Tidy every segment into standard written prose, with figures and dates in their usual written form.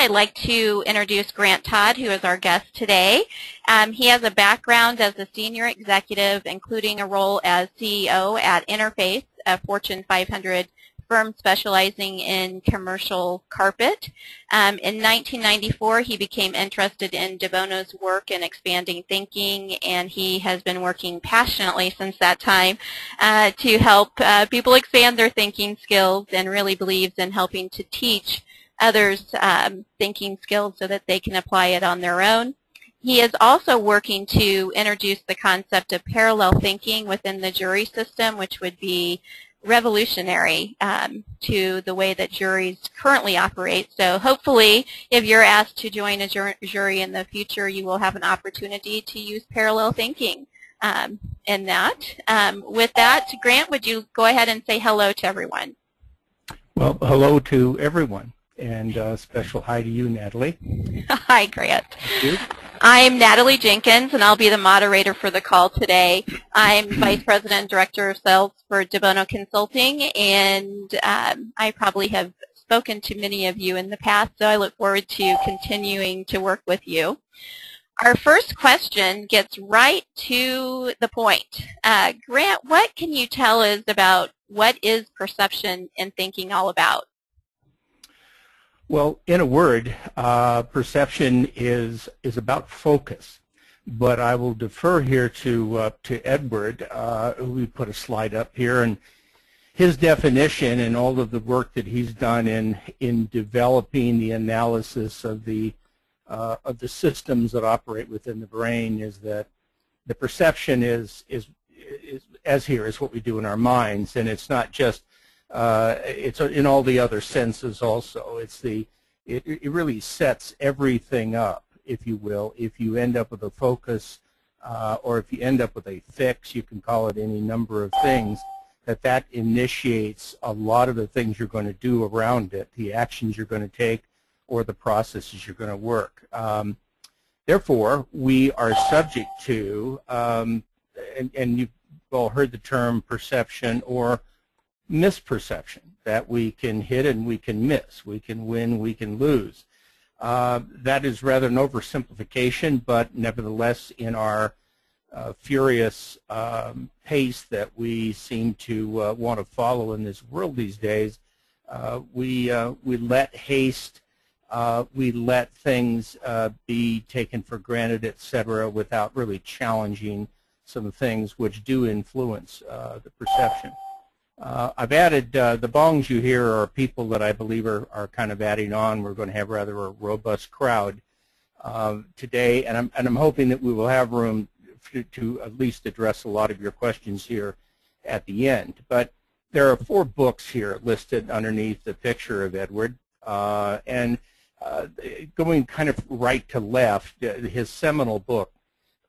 I'd like to introduce Grant Todd, who is our guest today. He has a background as a senior executive, including a role as CEO at Interface, a Fortune 500 firm specializing in commercial carpet. In 1994, he became interested in de Bono's work in expanding thinking, and he has been working passionately since that time to help people expand their thinking skills, and really believes in helping to teach others thinking skills so that they can apply it on their own. He is also working to introduce the concept of parallel thinking within the jury system, which would be revolutionary to the way that juries currently operate. So hopefully, if you're asked to join a jury in the future, you will have an opportunity to use parallel thinking in that. With that, Grant, would you go ahead and say hello to everyone? Well, hello to everyone, and special hi to you, Natalie. Hi, Grant. Thank you. I'm Natalie Jenkins, and I'll be the moderator for the call today. I'm Vice President and Director of Sales for de Bono Consulting, and I probably have spoken to many of you in the past, so I look forward to continuing to work with you. Our first question gets right to the point. Grant, what can you tell us about what is perception and thinking all about? Well, in a word, perception is about focus. But I will defer here to Edward, who we put a slide up here, and his definition and all of the work that he's done in developing the analysis of the systems that operate within the brain is that the perception is as here is what we do in our minds, and it's not just it's in all the other senses also. It really sets everything up, if you will. If you end up with a focus, or if you end up with a fix, you can call it any number of things, that initiates a lot of the things you're going to do around it, the actions you're going to take, or the processes you're going to work. Therefore, we are subject to, and you've all heard the term perception or misperception, that we can hit and we can miss, we can win, we can lose. That is rather an oversimplification, but nevertheless, in our furious pace that we seem to want to follow in this world these days, we let haste, we let things be taken for granted, etc., without really challenging some things which do influence the perception. I've added, the bongs you hear are people that I believe are kind of adding on. We're going to have rather a robust crowd today, and I'm hoping that we will have room to at least address a lot of your questions here at the end. But there are 4 books here listed underneath the picture of Edward, and going kind of right to left, his seminal book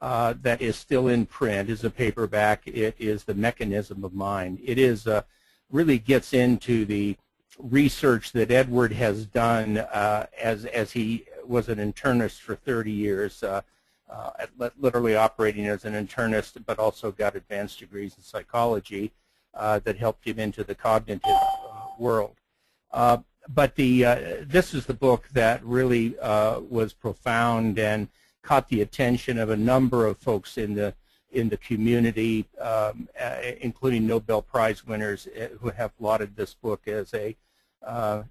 that is still in print is a paperback. It is The Mechanism of Mind. It is really gets into the research that Edward has done as he was an internist for 30 years, literally operating as an internist, but also got advanced degrees in psychology that helped him into the cognitive world. But this is the book that really was profound and caught the attention of a number of folks in the community, including Nobel Prize winners who have lauded this book as a,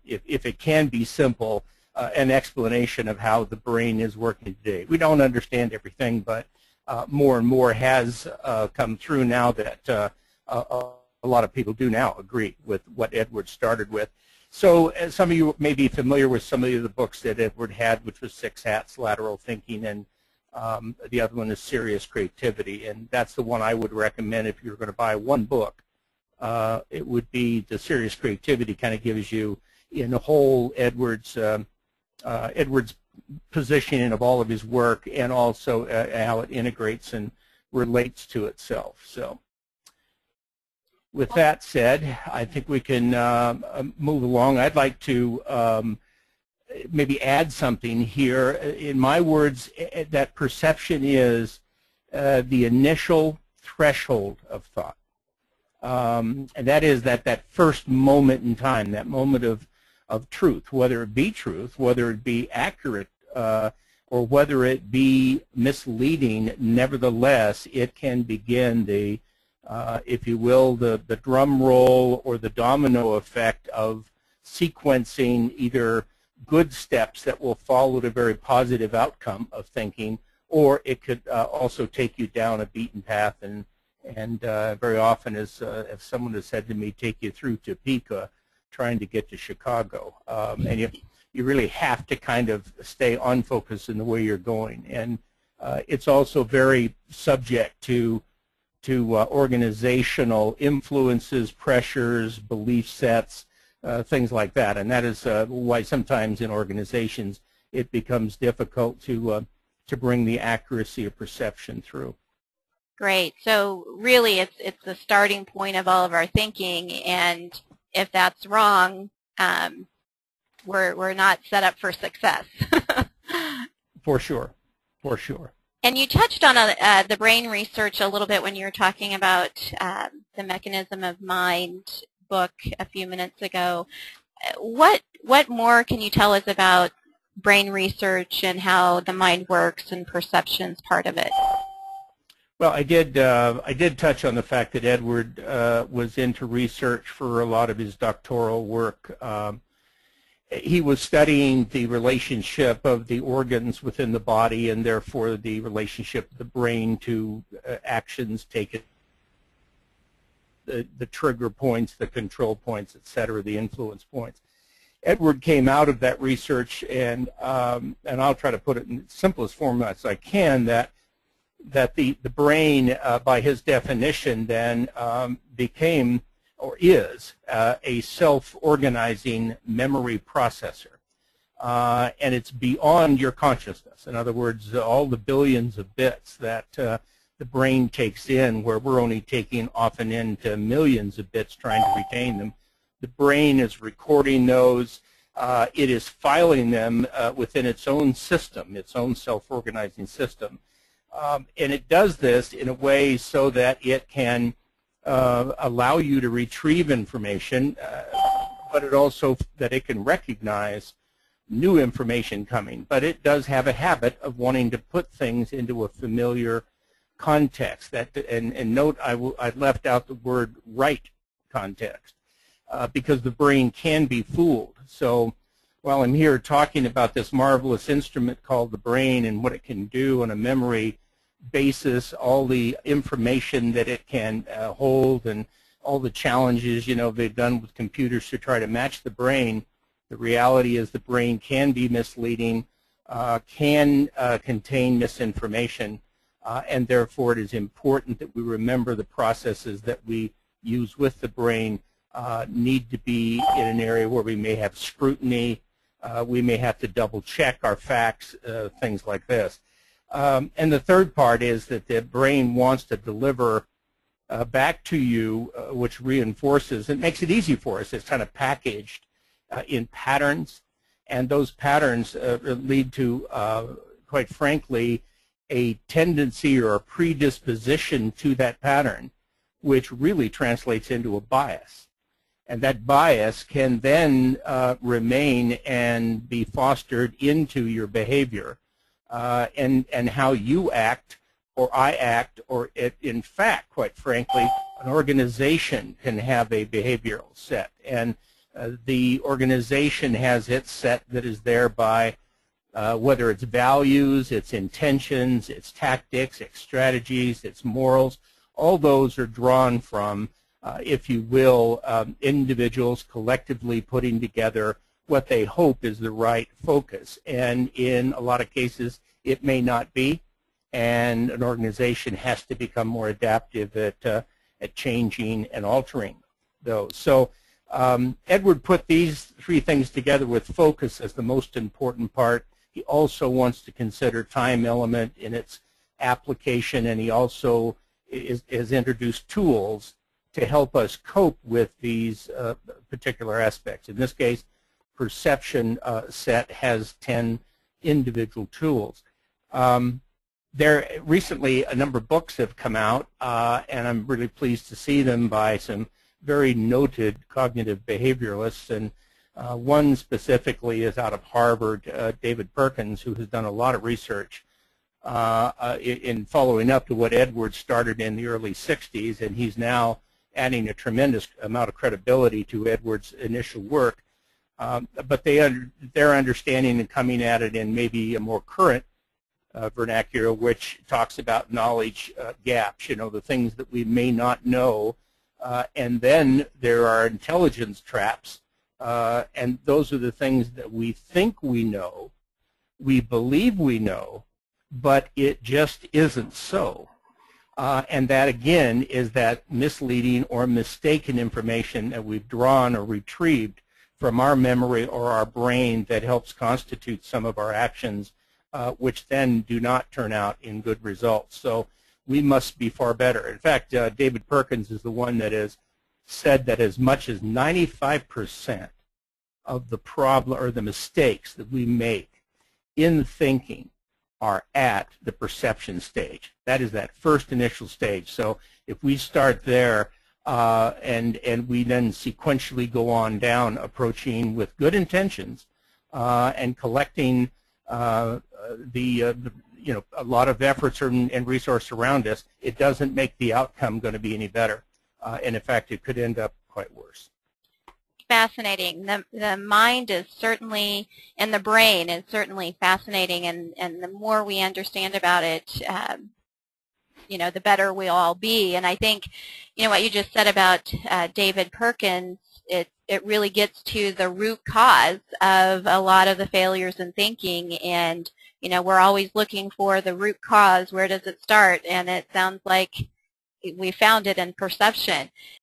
if it can be simple, an explanation of how the brain is working today. We don't understand everything, but more and more has come through now that a lot of people do now agree with what Edward started with. So some of you may be familiar with some of the books that Edward had, which was 6 Hats, Lateral Thinking, and the other one is Serious Creativity. And that's the one I would recommend if you're going to buy one book. It would be the Serious Creativity. Kind of gives you in a whole Edward's positioning of all of his work, and also how it integrates and relates to itself. So with that said, I think we can move along. I'd like to maybe add something here. In my words, that perception is the initial threshold of thought. And that is that first moment in time, that moment of truth, whether it be truth, whether it be accurate, or whether it be misleading. Nevertheless, it can begin the, if you will, the drum roll or the domino effect of sequencing either good steps that will follow a very positive outcome of thinking, or it could also take you down a beaten path, and very often, as someone has said to me, take you through Topeka trying to get to Chicago. And you really have to kind of stay on focus in the way you're going. And it's also very subject to organizational influences, pressures, belief sets, things like that. And that is why sometimes in organizations it becomes difficult to bring the accuracy of perception through. Great. So really it's the starting point of all of our thinking, and if that's wrong, we're not set up for success. For sure. For sure. And you touched on the brain research a little bit when you were talking about the Mechanism of Mind book a few minutes ago. What more can you tell us about brain research and how the mind works and perception's part of it? Well, I did touch on the fact that Edward was into research for a lot of his doctoral work. He was studying the relationship of the organs within the body, and therefore the relationship of the brain to actions taken, the trigger points, the control points, etc., the influence points. Edward came out of that research, and I'll try to put it in the simplest form as I can, that the brain, by his definition, then became or is a self-organizing memory processor. And it's beyond your consciousness. In other words, all the billions of bits that the brain takes in, where we're only taking often into millions of bits trying to retain them, the brain is recording those. It is filing them within its own system, its own self-organizing system. And it does this in a way so that it can allow you to retrieve information, but it also that it can recognize new information coming. But it does have a habit of wanting to put things into a familiar context. And note, I left out the word right context because the brain can be fooled. So while I'm here talking about this marvelous instrument called the brain and what it can do on a memory basis, all the information that it can hold, and all the challenges they've done with computers to try to match the brain, the reality is the brain can be misleading, can contain misinformation, and therefore it is important that we remember the processes that we use with the brain need to be in an area where we may have scrutiny, we may have to double check our facts, things like this. And the third part is that the brain wants to deliver back to you, which reinforces, it makes it easy for us. It's kind of packaged in patterns, and those patterns lead to, quite frankly, a tendency or a predisposition to that pattern, which really translates into a bias. And that bias can then remain and be fostered into your behavior. And how you act, or I act, or in fact, quite frankly, an organization can have a behavioral set. And the organization has its set that is there by whether it's values, its intentions, its tactics, its strategies, its morals. All those are drawn from, if you will, individuals collectively putting together what they hope is the right focus. And in a lot of cases, it may not be, and an organization has to become more adaptive at changing and altering those. So Edward put these three things together with focus as the most important part. He also wants to consider time element in its application, and he also has introduced tools to help us cope with these particular aspects. In this case, perception set has 10 individual tools. Recently, a number of books have come out, and I'm really pleased to see them by some very noted cognitive behavioralists. And One specifically is out of Harvard, David Perkins, who has done a lot of research in following up to what Edward started in the early 60s, and he's now adding a tremendous amount of credibility to Edward's initial work. But their understanding and coming at it in maybe a more current vernacular, which talks about knowledge gaps, the things that we may not know. And then there are intelligence traps, and those are the things that we think we know, we believe we know, but it just isn't so. And that, again, is that misleading or mistaken information that we've drawn or retrieved from our memory or our brain that helps constitute some of our actions, which then do not turn out in good results. So we must be far better. In fact, David Perkins is the one that has said that as much as 95% of the problem or the mistakes that we make in thinking are at the perception stage. That is that first initial stage. So if we start there and we then sequentially go on down, approaching with good intentions and collecting a lot of efforts and resource around us, it doesn't make the outcome going to be any better. And in fact, it could end up quite worse. Fascinating. The mind is certainly, and the brain is certainly fascinating, and the more we understand about it, the better we'll all be. And I think, what you just said about David Perkins, it really gets to the root cause of a lot of the failures in thinking. And, we're always looking for the root cause. Where does it start? And it sounds like we found it in perception.